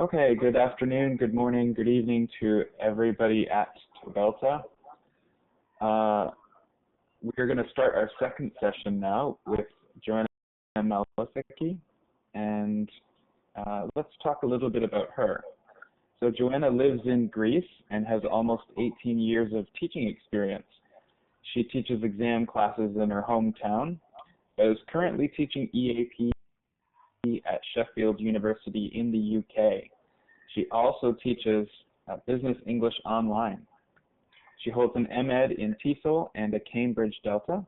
Okay, good afternoon, good morning, good evening to everybody at TOBELTA. We're going to start our second session now with Joanna Malefaki, and let's talk a little bit about her. So Joanna lives in Greece and has almost 18 years of teaching experience. She teaches exam classes in her hometown, but is currently teaching EAP at Sheffield University in the UK. She also teaches business English online. She holds an MEd in TESOL and a Cambridge Delta.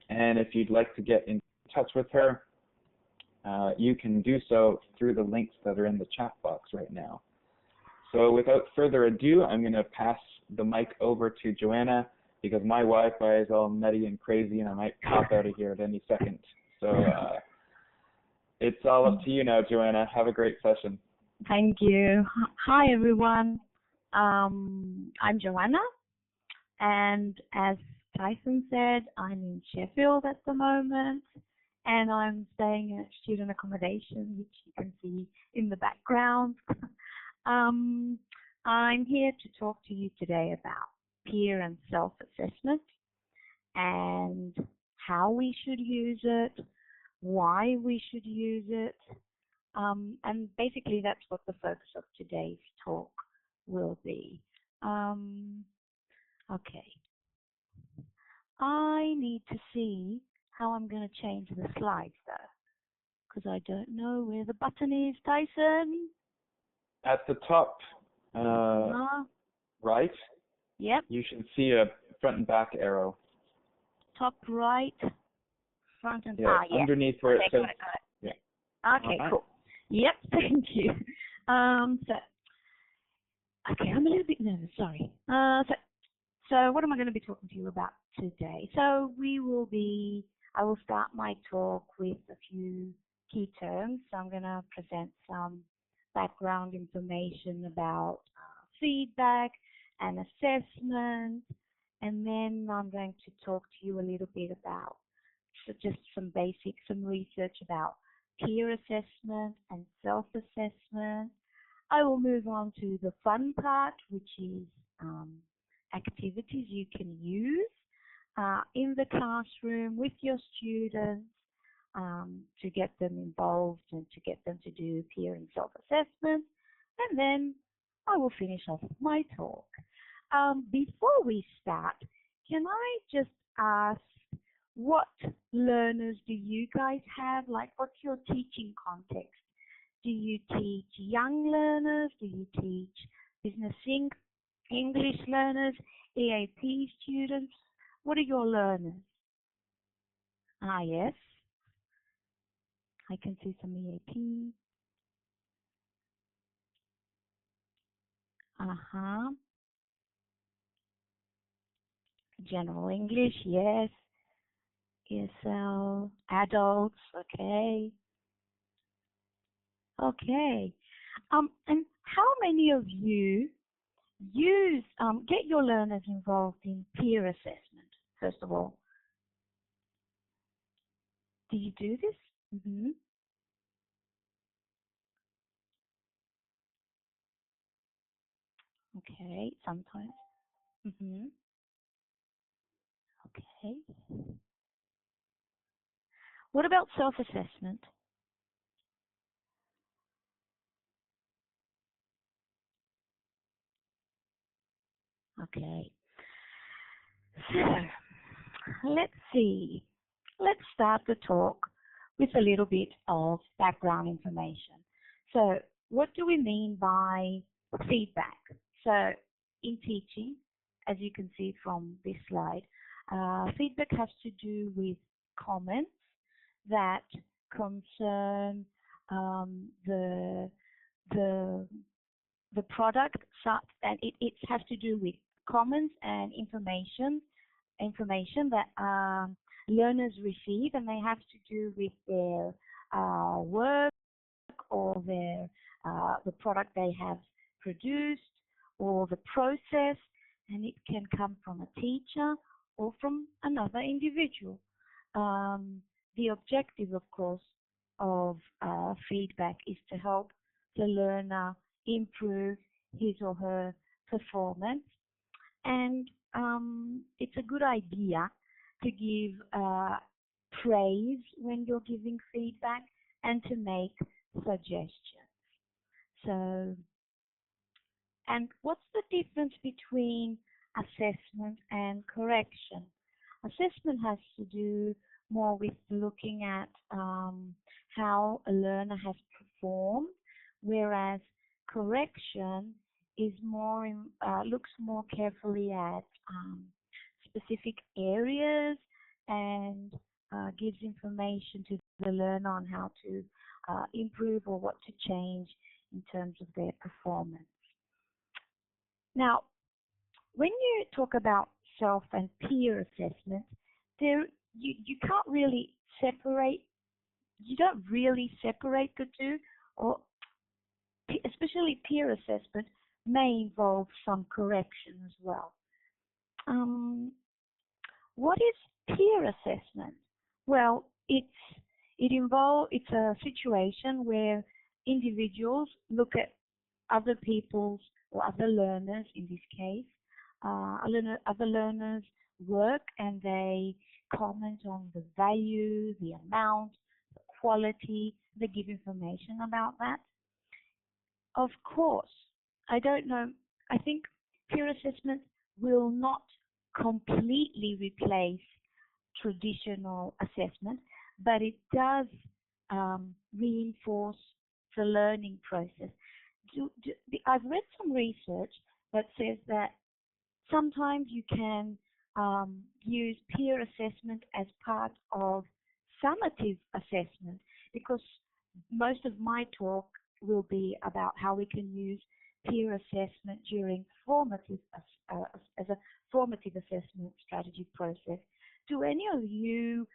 And if you'd like to get in touch with her, you can do so through the links that are in the chat box right now. So without further ado, I'm going to pass the mic over to Joanna because my Wi-Fi is all nutty and crazy and I might pop out of here at any second. So it's all up to you now, Joanna. Have a great session. Thank you. Hi, everyone. I'm Joanna, and as Tyson said, I'm in Sheffield at the moment, and I'm staying at student accommodation, which you can see in the background. I'm here to talk to you today about peer and self-assessment and how we should use it, why we should use it, and basically that's what the focus of today's talk will be. Okay. I need to see how I'm going to change the slides though, because I don't know where the button is, Tyson. At the top right, yep. You should see a front and back arrow. Top right, front and yeah. yeah. Underneath where it says. Got it. Yeah. Okay, cool. Yep, thank you. Okay, I'm a little bit nervous, sorry. So what am I going to be talking to you about today? So I will start my talk with a few key terms. So I'm going to present some background information about feedback and assessment, and then I'm going to talk to you a little bit about just some research about peer assessment and self-assessment. I will move on to the fun part, which is activities you can use in the classroom with your students to get them involved and to get them to do peer and self-assessment. And then I will finish off my talk. Before we start, can I just ask, what learners do you guys have? Like, what's your teaching context? Do you teach young learners? Do you teach business English learners, EAP students? What are your learners? Yes. I can see some EAP. General English, yes. ESL, adults, okay. Okay. And how many of you get your learners involved in peer assessment, first of all? Do you do this? Okay, sometimes. Okay. What about self-assessment? Okay. So, let's see. Let's start the talk with a little bit of background information. So, what do we mean by feedback? So, in teaching, as you can see from this slide, feedback has to do with comments that concern the product, and it has to do with comments and information that learners receive, and they have to do with their work or their the product they have produced or the process, and it can come from a teacher or from another individual. The objective, of course, of feedback is to help the learner improve his or her performance. And it's a good idea to give praise when you're giving feedback and to make suggestions. So, and what's the difference between assessment and correction? Assessment has to do more with looking at how a learner has performed, whereas correction is more looks more carefully at specific areas and gives information to the learner on how to improve or what to change in terms of their performance. Now, when you talk about self and peer assessment, you can't really separate. You don't really separate the two, or especially peer assessment may involve some correction as well. What is peer assessment? Well, it's a situation where individuals look at other people's or other learners, in this case, other learners' work, and they comment on the value, the amount, the quality. They give information about that. Of course, I don't know. I think peer assessment will not completely replace traditional assessment, but it does reinforce the learning process. I've read some research that says that sometimes you can use peer assessment as part of summative assessment, because most of my talk will be about how we can use peer assessment during formative as a formative assessment strategy process. Do any of you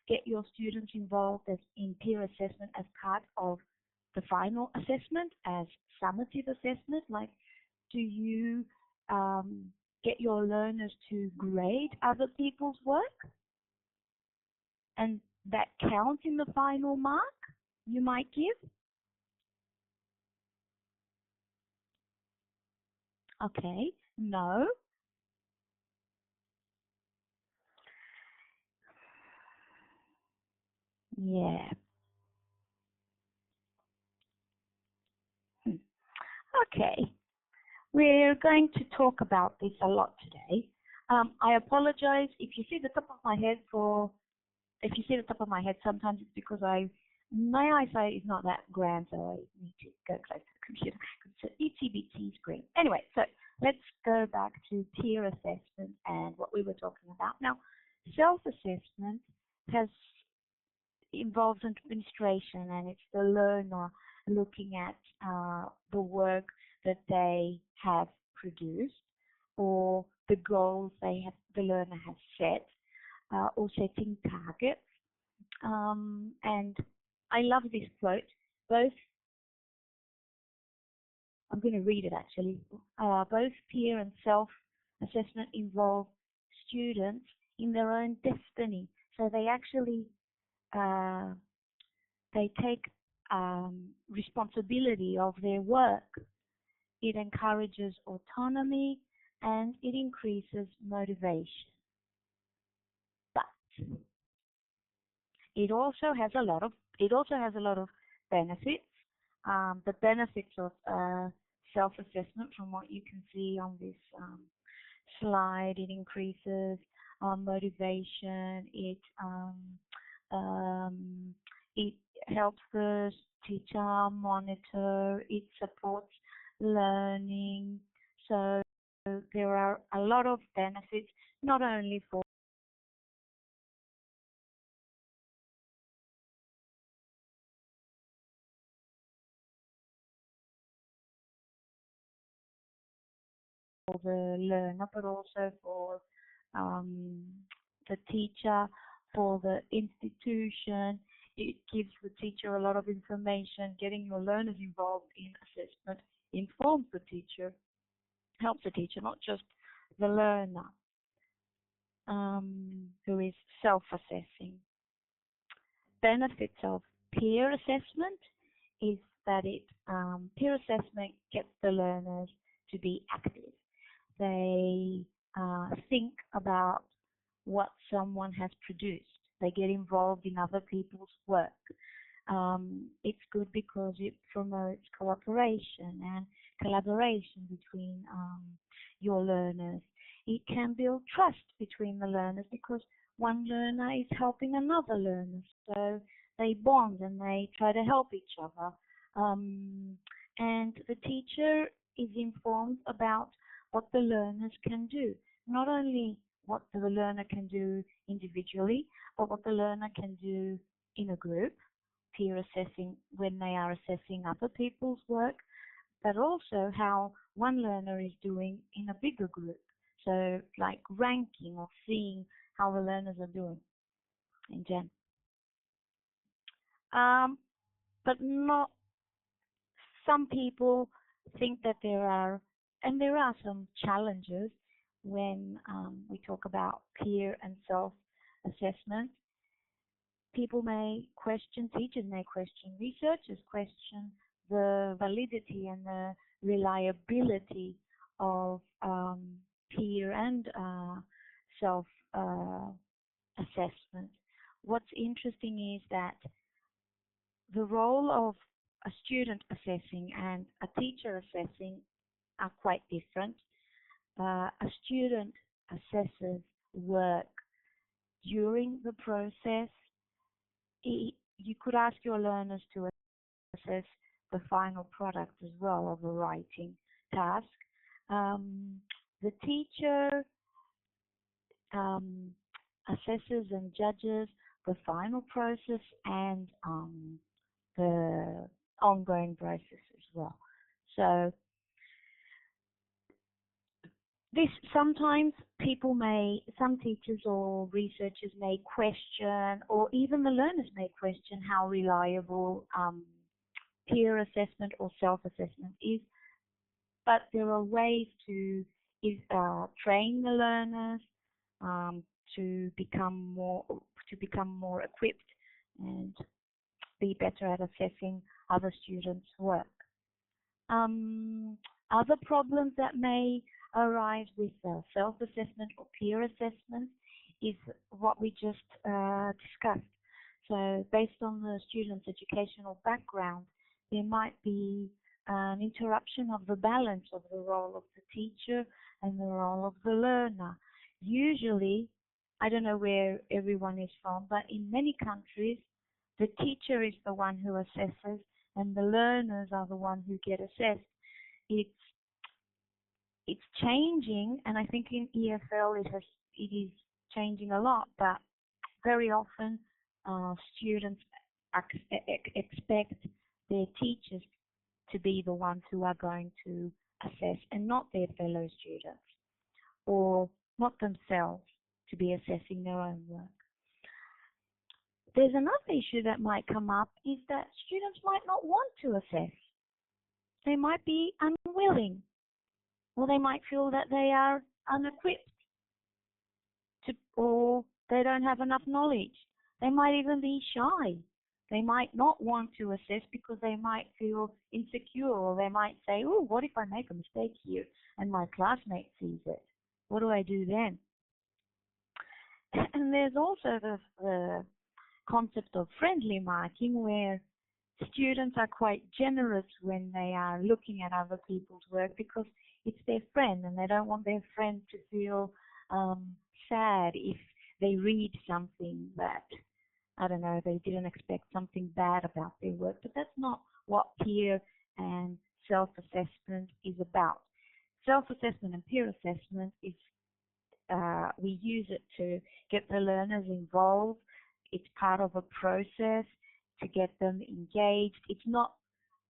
get your students involved in peer assessment as part of the final assessment, as summative assessment? Like, do you get your learners to grade other people's work, and that counts in the final mark you might give? Okay, no. Yeah. Okay. We're going to talk about this a lot today. I apologize if you see the top of my head sometimes it's because my eyesight is not that grand, so I need to go close to the computer. It's an itsy-bitsy screen. Anyway, so let's go back to peer assessment and what we were talking about. Now, self-assessment involves administration, and it's the learner looking at the work that they have produced, or the goals the learner has set, or setting targets. And I love this quote. I'm going to read it actually. Both peer and self-assessment involve students in their own destiny. So they actually they take responsibility of their work. It encourages autonomy and it increases motivation. But it also has a lot of benefits. The benefits of self-assessment, from what you can see on this slide, it increases motivation. It helps the teacher monitor. It supports learning. So there are a lot of benefits, not only for the learner, but also for the teacher, for the institution. It gives the teacher a lot of information. Getting your learners involved in assessment informs the teacher, helps the teacher, not just the learner who is self-assessing. Benefits of peer assessment is that peer assessment gets the learners to be active. They think about what someone has produced. They get involved in other people's work. It's good because it promotes cooperation and collaboration between your learners. It can build trust between the learners because one learner is helping another learner. So they bond and they try to help each other. And the teacher is informed about what the learners can do. Not only what the learner can do individually, but what the learner can do in a group, peer assessing when they are assessing other people's work, but also how one learner is doing in a bigger group. So like ranking or seeing how the learners are doing in gen. But not, some people think that there are some challenges when we talk about peer and self-assessment. People may question, teachers may question, researchers question the validity and the reliability of peer and self-assessment. What's interesting is that the role of a student assessing and a teacher assessing are quite different. A student assesses work during the process. You could ask your learners to assess the final product as well of a writing task. The teacher assesses and judges the final process and the ongoing process as well. So this sometimes some teachers or researchers may question, or even the learners may question how reliable peer assessment or self-assessment is. But there are ways to train the learners to become more equipped and be better at assessing other students' work. Other problems that may arise with self-assessment or peer assessment is what we just discussed. So based on the student's educational background, there might be an interruption of the balance of the role of the teacher and the role of the learner. Usually, I don't know where everyone is from, but in many countries, the teacher is the one who assesses and the learners are the one who get assessed. It's changing, and I think in EFL it is changing a lot, but very often students expect their teachers to be the ones who are going to assess and not their fellow students, or not themselves to be assessing their own work. There's another issue that might come up, is that students might not want to assess. They might be unwilling, or they might feel that they are unequipped or they don't have enough knowledge. They might even be shy. They might not want to assess because they might feel insecure, or they might say, oh, what if I make a mistake here and my classmate sees it? What do I do then? And there's also the concept of friendly marking, where students are quite generous when they are looking at other people's work because it's their friend, and they don't want their friend to feel sad if they read something that, I don't know, they didn't expect something bad about their work. But that's not what peer and self-assessment is about. Self-assessment and peer assessment is, we use it to get the learners involved. It's part of a process to get them engaged. It's not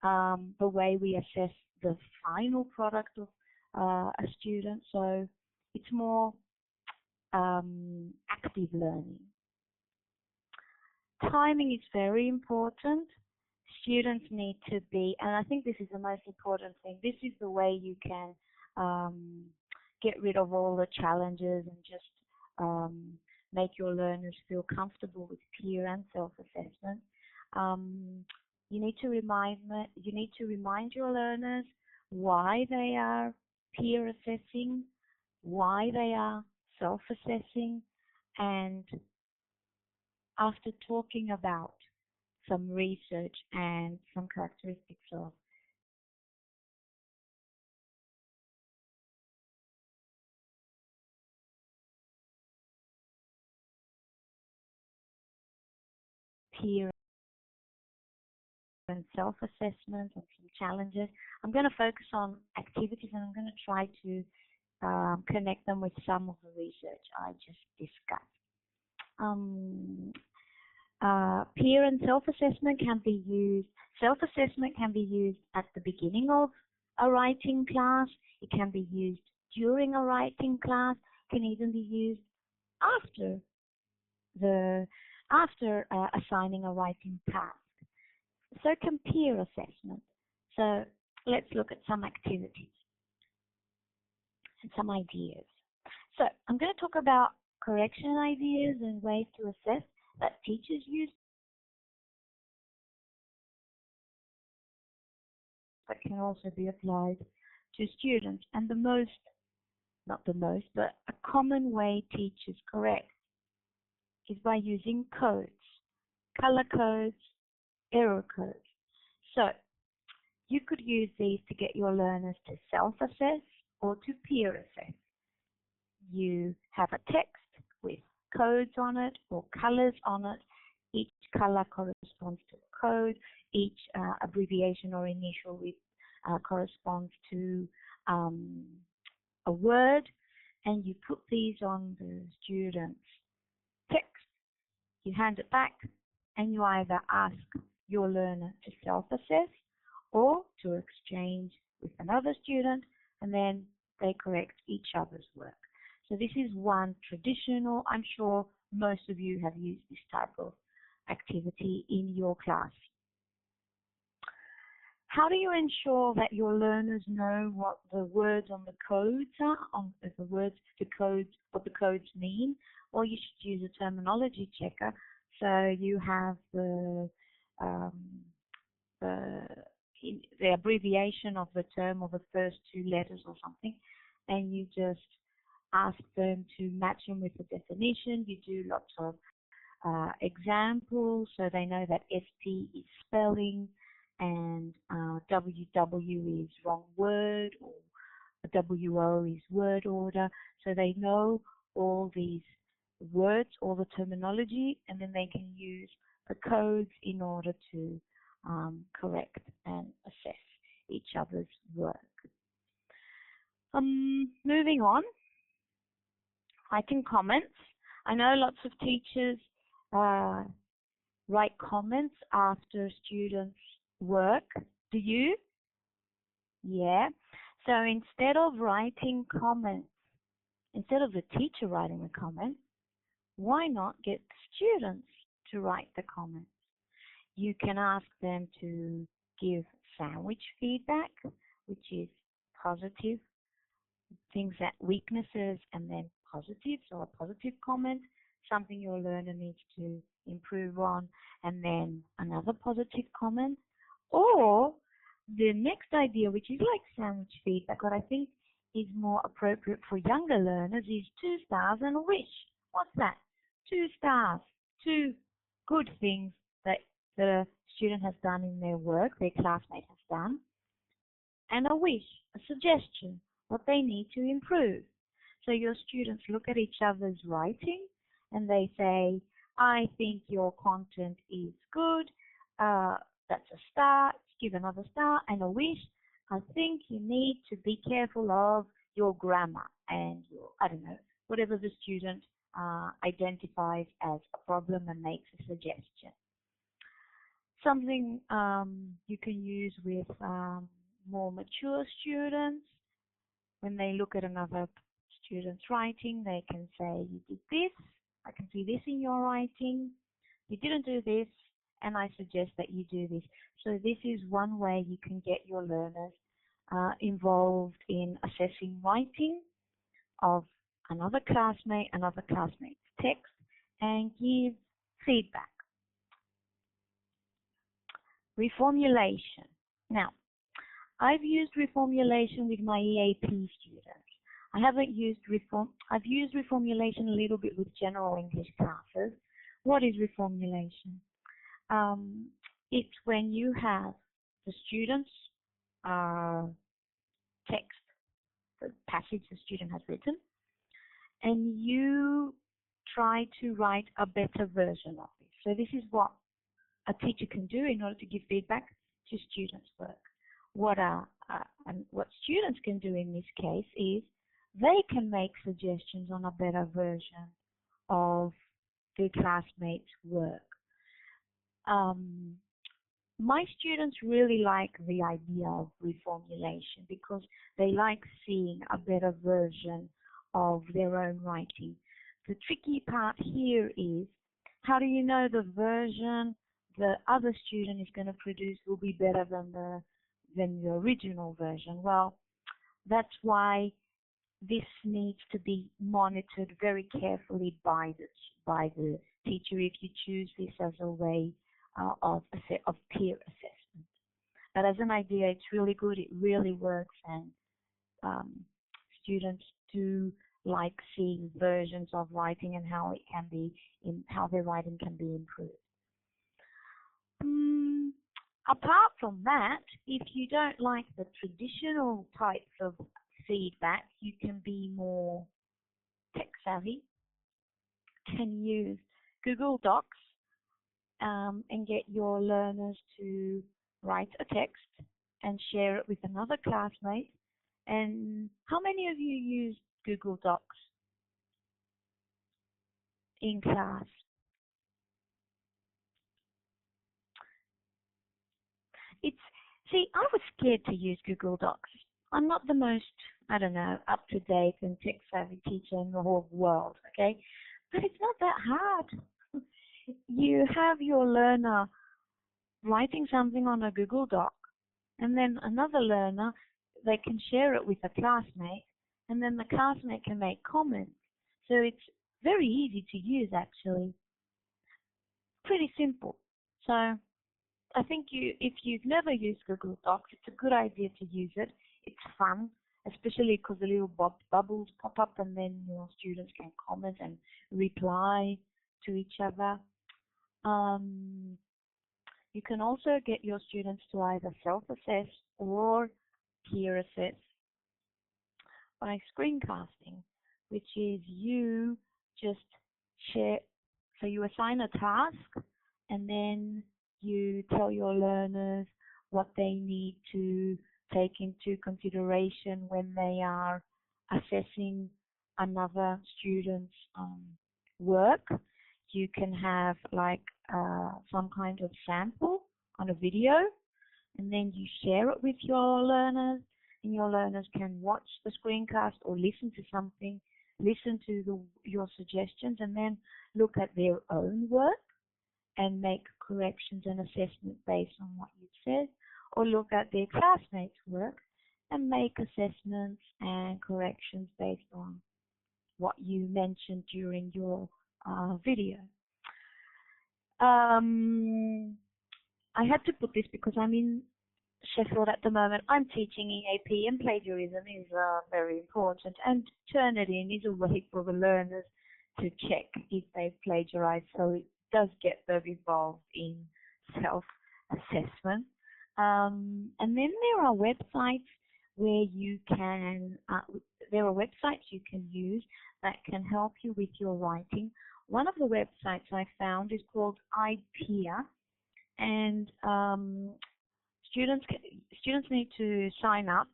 the way we assess the final product of a student. So it's more active learning. Timing is very important. Students need to be, and I think this is the most important thing, this is the way you can get rid of all the challenges and just make your learners feel comfortable with peer and self-assessment. You need to remind your learners why they are peer assessing, why they are self-assessing, and after talking about some research and some characteristics of peer and self-assessment and some challenges, I'm going to focus on activities, and I'm going to try to connect them with some of the research I just discussed. Peer and self-assessment can be used. Self-assessment can be used at the beginning of a writing class. It can be used during a writing class. It can even be used after assigning a writing task. So can peer assessment. So let's look at some activities and some ideas. So I'm going to talk about correction ideas and ways to assess that teachers use that can also be applied to students. And but a common way teachers correct is by using codes, color codes, error codes. So you could use these to get your learners to self-assess or to peer assess. You have a text with codes on it or colors on it. Each color corresponds to a code. Each abbreviation or initial corresponds to a word, and you put these on the student's text. You hand it back, and you either ask your learner to self-assess or to exchange with another student, and then they correct each other's work. So this is one traditional, I'm sure most of you have used this type of activity in your class. How do you ensure that your learners know what the words on the codes are, what the codes mean? Or you should use a terminology checker. So you have the abbreviation of the term or the first two letters or something, and you just ask them to match them with the definition. You do lots of examples so they know that ST is spelling and WW is wrong word, or WO is word order. So they know all these words, all the terminology, and then they can use the codes in order to correct and assess each other's work. Moving on, writing comments. I know lots of teachers write comments after students' work. Do you? Yeah. So instead of writing comments, instead of the teacher writing the comments, why not get the students to write the comments? You can ask them to give sandwich feedback, which is positive, things that weaknesses, and then positive, so a positive comment, something your learner needs to improve on, and then another positive comment. Or the next idea, which is like sandwich feedback, what I think is more appropriate for younger learners, is 2 stars and a wish. What's that? 2 stars, 2 good things that the student has done in their work, their classmate has done, and a wish, a suggestion, what they need to improve. So your students look at each other's writing and they say, I think your content is good, that's a star, give another star, and a wish, I think you need to be careful of your grammar and your, I don't know, whatever the student identifies as a problem and makes a suggestion. Something you can use with more mature students. When they look at another student's writing, they can say, you did this, I can see this in your writing, you didn't do this, and I suggest that you do this. So this is one way you can get your learners involved in assessing writing of another classmate's text and give feedback. Reformulation. Now, I've used reformulation with my EAP students. I've used reformulation a little bit with general English classes. What is reformulation? It's when you have the students' text, the passage the student has written, and you try to write a better version of it. So this is what a teacher can do in order to give feedback to students' work. What students can do in this case is they can make suggestions on a better version of their classmates' work. My students really like the idea of reformulation because they like seeing a better version of their own writing. The tricky part here is, how do you know the version the other student is going to produce will be better than the original version? Well, that's why this needs to be monitored very carefully by the teacher if you choose this as a way of peer assessment. But as an idea, it's really good. It really works, and students do like seeing versions of writing and how their writing can be improved. Apart from that, if you don't like the traditional types of feedback, you can be more tech savvy, can use Google Docs and get your learners to write a text and share it with another classmate. And how many of you use Google Docs in class? See, I was scared to use Google Docs. I'm not the most, up-to-date and tech-savvy teacher in the whole world, okay? But it's not that hard. You have your learner writing something on a Google Doc, and then another learner, they can share it with a classmate, and then the classmate can make comments. So it's very easy to use, actually. Pretty simple. So I think if you've never used Google Docs, it's a good idea to use it. It's fun, especially because the little bubbles pop up and then your students can comment and reply to each other. You can also get your students to either self-assess or peer assess by screencasting, which is you just share, so you assign a task and then you tell your learners what they need to take into consideration when they are assessing another student's work. You can have like some kind of sample on a video, and then you share it with your learners, and your learners can watch the screencast or listen to something, listen to your suggestions, and then look at their own work and make corrections and assessment based on what you've said, or look at their classmates' work and make assessments and corrections based on what you mentioned during your video. I had to put this because I'm in Sheffield at the moment. I'm teaching EAP, and plagiarism is very important, and Turnitin is a way for the learners to check if they've plagiarized, so it does get them involved in self-assessment. And then there are websites where you can use that can help you with your writing. One of the websites I found is called iPeer, and students need to sign up.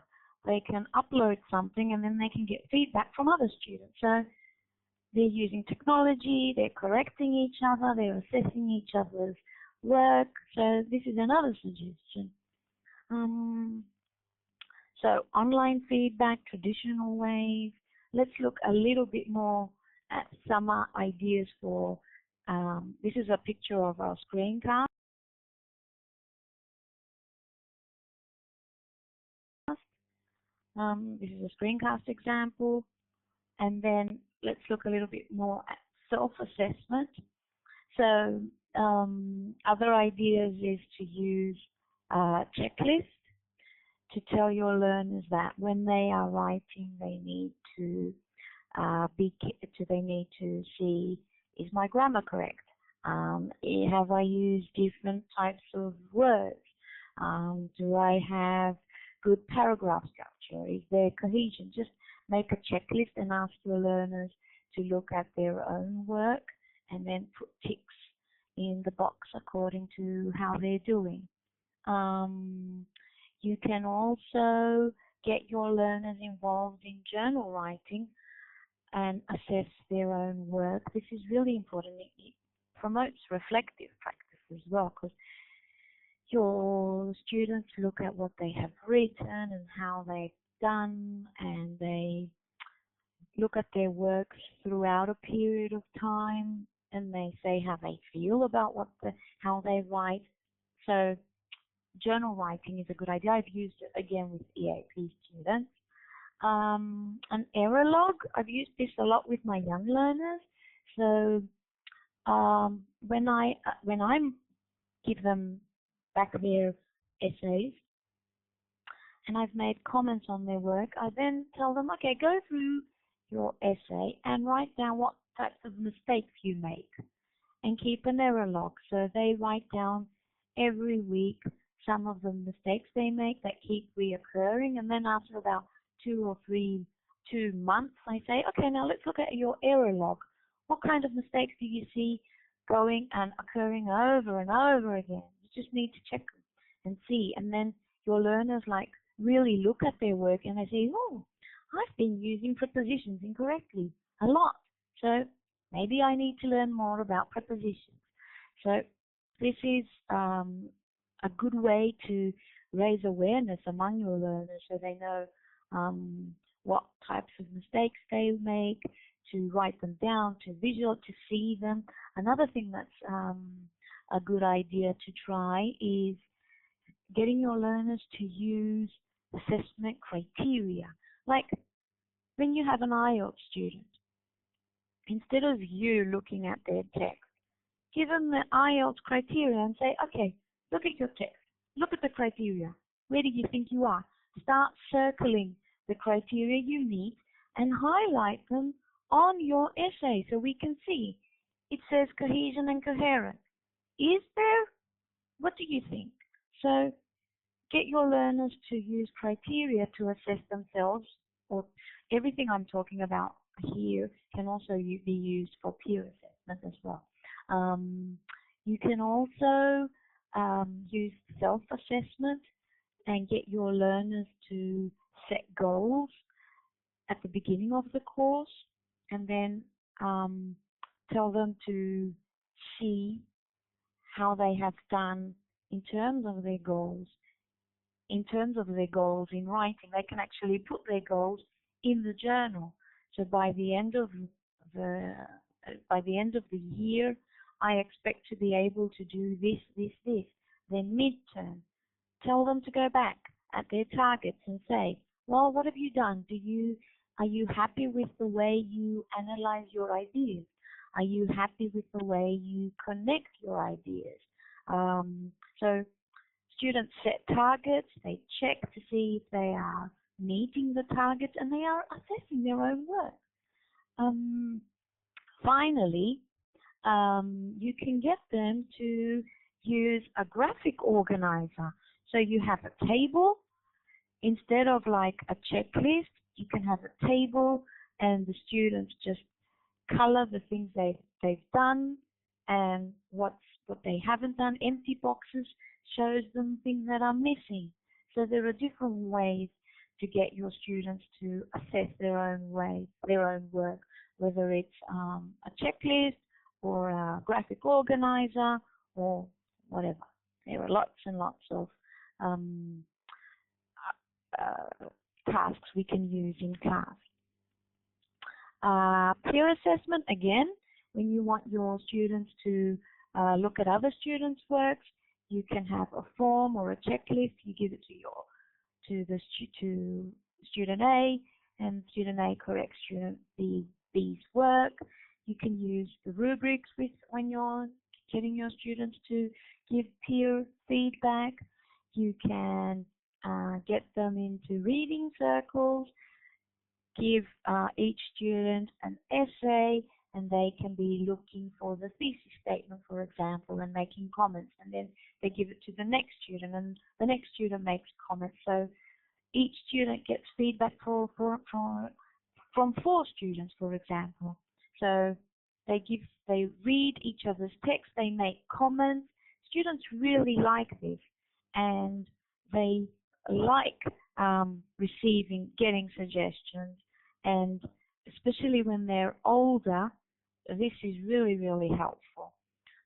They can upload something, and then they can get feedback from other students. So they're using technology, they're correcting each other, they're assessing each other's work. So this is another suggestion. So online feedback, traditional ways. Let's look a little bit more at some ideas for, this is a picture of our screencast. This is a screencast example. And then let's look a little bit more at self-assessment. So other ideas is to use checklist to tell your learners that when they are writing, they need to see, is my grammar correct? Have I used different types of words? Do I have good paragraph structure? Is there cohesion? Just make a checklist and ask your learners to look at their own work and then put ticks in the box according to how they're doing. You can also get your learners involved in journal writing and assess their own work. This is really important. It promotes reflective practice as well, because your students look at what they have written and how they've done, and they look at their works throughout a period of time, and they say how they feel about how they write. So journal writing is a good idea. I've used it again with EAP students. An error log, I've used this a lot with my young learners. So when I give them back their essays and I've made comments on their work, I then tell them, okay, go through your essay and write down what types of mistakes you make and keep an error log. So they write down every week some of the mistakes they make that keep reoccurring, and then after about 2 months, I say, okay, now let's look at your error log. What kind of mistakes do you see going and occurring over and over again? You just need to check them and see. And then your learners really look at their work and they say, oh, I've been using prepositions incorrectly a lot. So maybe I need to learn more about prepositions. So this is a good way to raise awareness among your learners so they know what types of mistakes they make, to write them down, to see them. Another thing that's a good idea to try is getting your learners to use assessment criteria. Like when you have an IELTS student, instead of you looking at their text, give them the IELTS criteria and say, okay, look at your text, look at the criteria. Where do you think you are? Start circling the criteria you meet and highlight them on your essay so we can see. It says cohesion and coherent. Is there? What do you think? So get your learners to use criteria to assess themselves, or everything I'm talking about here can also be used for peer assessment as well. You can also use self-assessment and get your learners to set goals at the beginning of the course, and then tell them to see how they have done in terms of their goals. In terms of their goals in writing, they can actually put their goals in the journal. So by the end of the year, I expect to be able to do this, this, this. Then midterm, tell them to go back at their targets and say, well, what have you done? Are you happy with the way you analyze your ideas? Are you happy with the way you connect your ideas? So students set targets, they check to see if they are meeting the targets, and they are assessing their own work. Finally, you can get them to use a graphic organizer. So you have a table. Instead of like a checklist, you can have a table and the students just color the things they've done and what they haven't done. Empty boxes shows them things that are missing. So there are different ways to get your students to assess their own work, whether it's a checklist or a graphic organizer or whatever. There are lots and lots of tasks we can use in class. Peer assessment, again, when you want your students to look at other students' works, you can have a form or a checklist. You give it to student A, and student A corrects student B's work. You can use the rubrics when you're getting your students to give peer feedback. You can get them into reading circles, give each student an essay, and they can be looking for the thesis statement, for example, and making comments, and then they give it to the next student, and the next student makes comments. So each student gets feedback from 4 students, for example. So they read each other's text, they make comments. Students really like this, and they like getting suggestions, and especially when they're older, this is really, really helpful.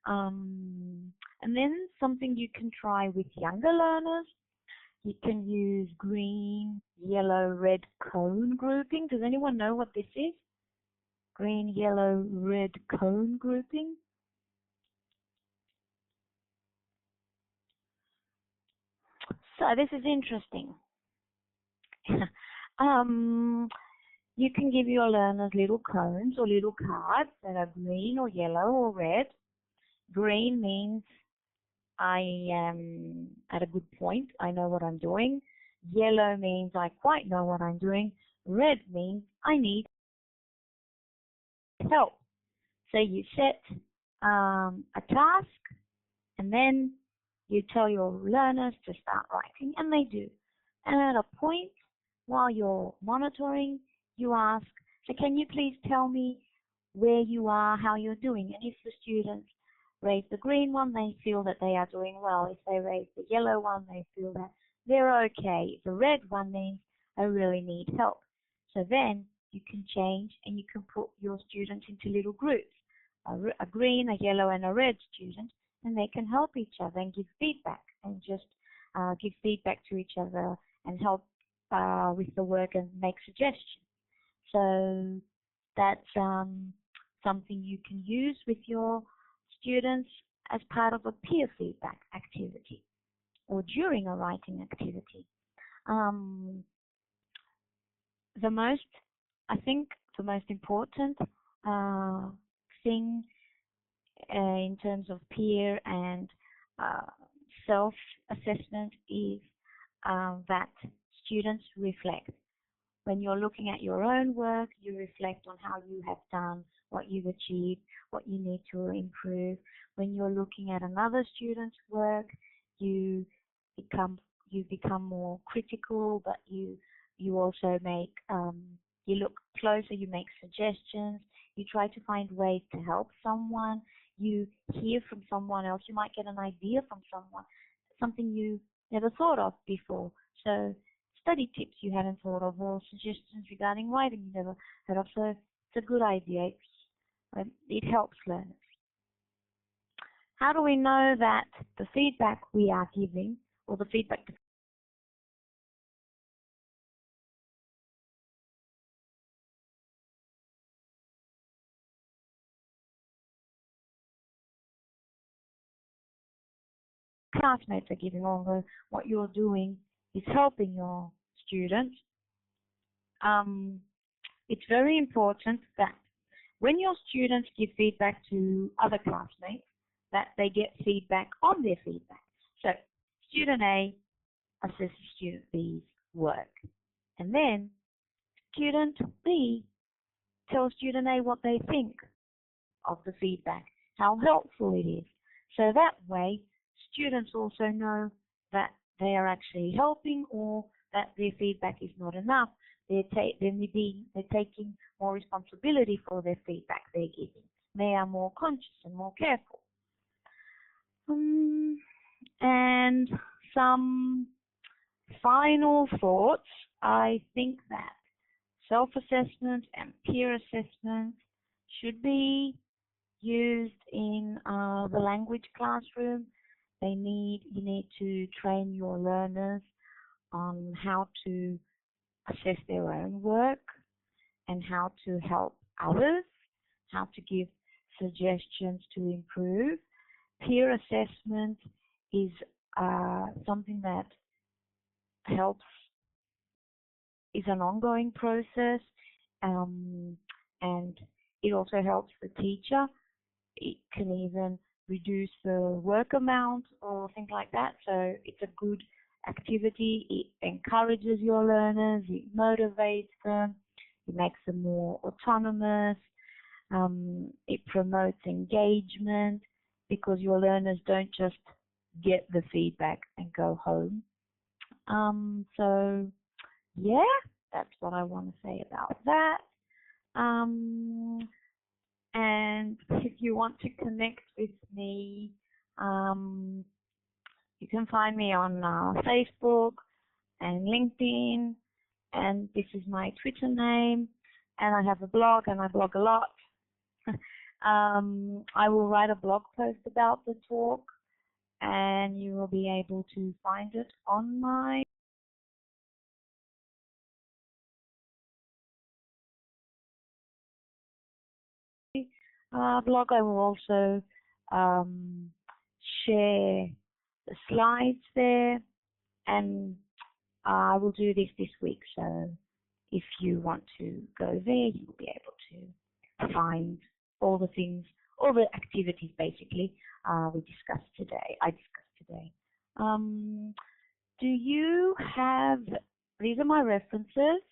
And then something you can try with younger learners, you can use green, yellow, red cone grouping. Does anyone know what this is? Green, yellow, red cone grouping. So this is interesting. You can give your learners little cones or little cards that are green or yellow or red. Green means I am at a good point, I know what I'm doing. Yellow means I quite know what I'm doing. Red means I need help. So you set a task, and then you tell your learners to start writing, and they do. And at a point while you're monitoring, you ask, so can you please tell me where you are, how you're doing? And if the students raise the green one, they feel that they are doing well. If they raise the yellow one, they feel that they're okay. The red one means I really need help. So then you can change, and you can put your students into little groups, a green, a yellow, and a red student, and they can help each other and give feedback, and just give feedback to each other and help with the work and make suggestions. So that's something you can use with your students as part of a peer feedback activity or during a writing activity. I think the most important thing in terms of peer and self-assessment is that students reflect. When you're looking at your own work, you reflect on how you have done, what you've achieved, what you need to improve. When you're looking at another student's work, you become more critical, but you also make you look closer, you make suggestions, you try to find ways to help someone, you hear from someone else, you might get an idea from someone, something you never thought of before. So study tips you hadn't thought of, or suggestions regarding writing you never heard of. So it's a good idea. It helps learners. How do we know that the feedback we are giving, or the feedback classmates are giving, or what you're doing is helping your students? It's very important that when your students give feedback to other classmates, that they get feedback on their feedback. So student A assesses student B's work, and then student B tells student A what they think of the feedback, how helpful it is. So that way, students also know that they are actually helping, or that their feedback is not enough. They're taking more responsibility for their feedback they're giving. They are more conscious and more careful. And some final thoughts. I think that self-assessment and peer assessment should be used in the language classroom. You need to train your learners on how to assess their own work and how to help others, how to give suggestions to improve. Peer assessment is something that is an ongoing process, and it also helps the teacher. It can even reduce the work amount or things like that. So it's a good activity. It encourages your learners, it motivates them, it makes them more autonomous, it promotes engagement because your learners don't just get the feedback and go home. So yeah, that's what I want to say about that. And if you want to connect with me, you can find me on Facebook and LinkedIn, and this is my Twitter name, and I have a blog, and I blog a lot. I will write a blog post about the talk, and you will be able to find it on my blog. I will also share the slides there, and I will do this week. So if you want to go there, you'll be able to find all the things, all the activities basically we discussed today. I discussed today. Do you have, these are my references.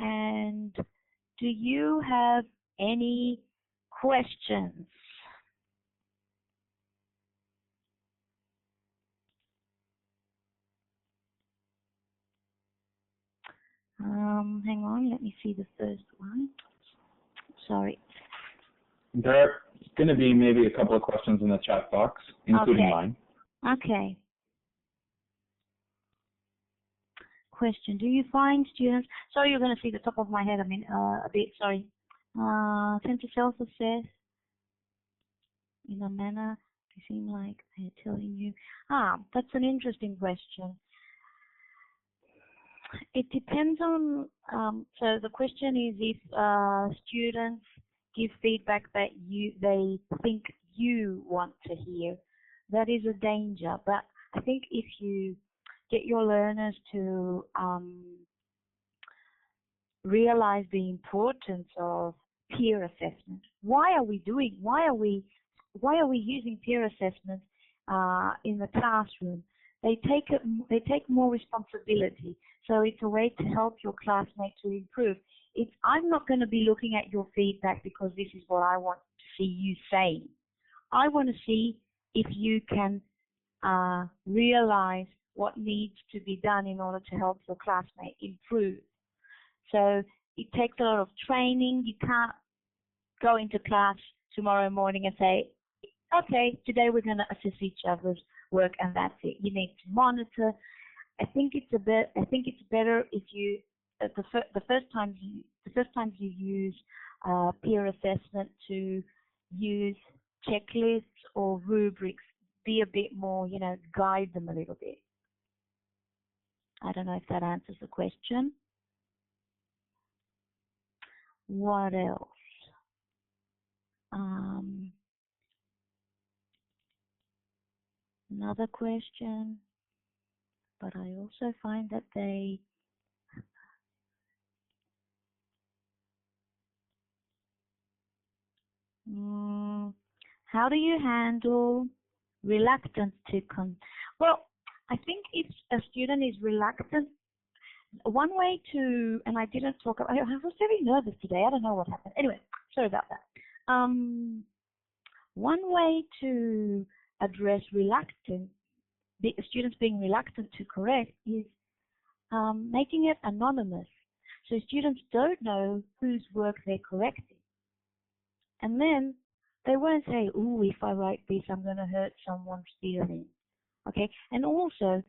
And do you have any questions? Hang on, let me see the first one. Sorry. There are going to be maybe a couple of questions in the chat box, including mine. Okay. Question: do you find students? Sorry, you're going to see the top of my head. I mean, a bit. Sorry. Tend to self-assess in a manner they seem like they're telling you. That's an interesting question. It depends on. So the question is if students give feedback that they think you want to hear. That is a danger. But I think if you get your learners to realize the importance of peer assessment. Why are we using peer assessment in the classroom? They take more responsibility. So it's a way to help your classmate to improve. I'm not going to be looking at your feedback because this is what I want to see you saying. I want to see if you can realize what needs to be done in order to help your classmate improve. So it takes a lot of training. You can't go into class tomorrow morning and say, okay, today we're going to assess each other's work and that's it. You need to monitor. I think it's better if you the first times you use peer assessment to use checklists or rubrics. Be a bit more, guide them a little bit. I don't know if that answers the question. What else? Another question, but I also find that they how do you handle reluctance to well, I think if a student is reluctant, one way to, and I didn't talk about, I was very nervous today. I don't know what happened. Anyway, sorry about that. One way to address reluctance, students being reluctant to correct, is making it anonymous. So students don't know whose work they're correcting. And then they won't say, ooh, if I write this, I'm going to hurt someone's feelings. Okay? And also,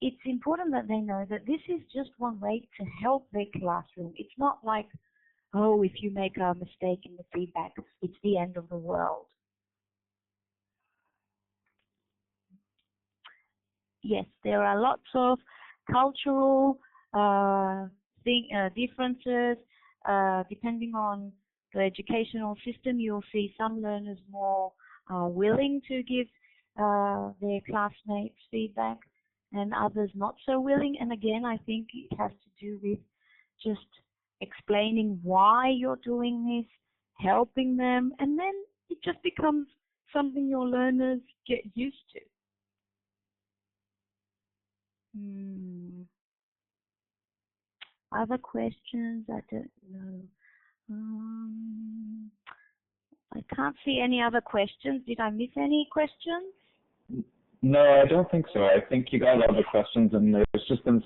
it's important that they know that this is just one way to help their classroom. It's not like, oh, if you make a mistake in the feedback, it's the end of the world. Yes, there are lots of cultural differences depending on the educational system, you'll see some learners more willing to give their classmates feedback and others not so willing. And again, I think it has to do with just explaining why you're doing this, helping them, and then it just becomes something your learners get used to. Other questions? I don't know. I can't see any other questions. Did I miss any questions? No, I don't think so. I think you got all the questions, and there's just been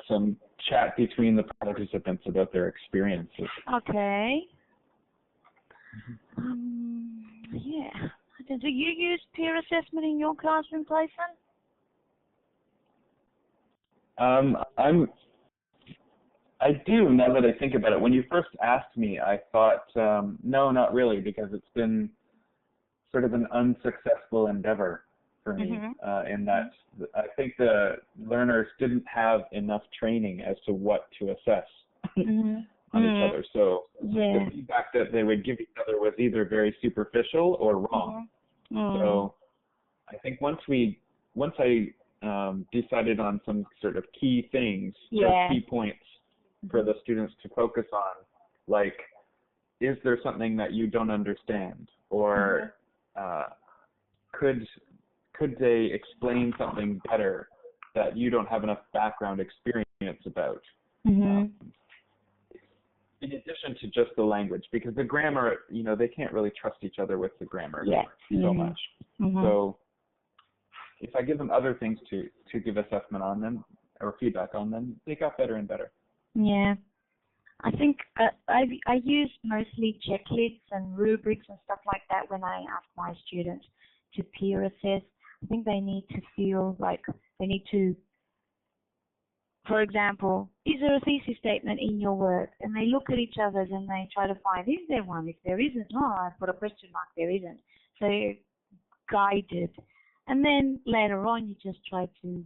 some chat between the participants about their experiences. Okay. Yeah. Do you use peer assessment in your classroom placement? I do, now that I think about it. When you first asked me, I thought, no, not really, because it's been sort of an unsuccessful endeavor for me, in that I think the learners didn't have enough training as to what to assess on each other. So the feedback that they would give each other was either very superficial or wrong. So I think once I decided on some sort of key things, or key points for the students to focus on, like, is there something that you don't understand, or could they explain something better that you don't have enough background experience about? In addition to just the language, because the grammar, they can't really trust each other with the grammar so much. So if I give them other things to give assessment on them or feedback on them, they got better and better. Yeah. I think I use mostly checklists and rubrics and stuff like that when I ask my students to peer assess. I think they need to feel like they need to, for example, is there a thesis statement in your work? And they look at each other and they try to find, is there one? If there isn't, I put a question mark, there isn't. So guided. And then later on, you just try to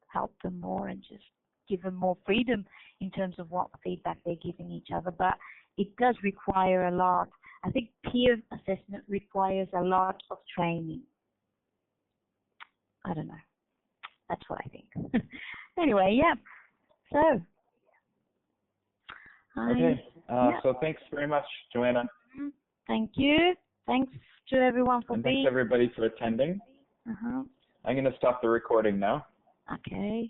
help them more and just give them more freedom in terms of what feedback they're giving each other. But it does require a lot. I think peer assessment requires a lot of training. I don't know. That's what I think. Anyway, yeah. So. So thanks very much, Joanna. Thank you. Thanks to everyone for being. Thanks everybody for attending. I'm going to stop the recording now. Okay.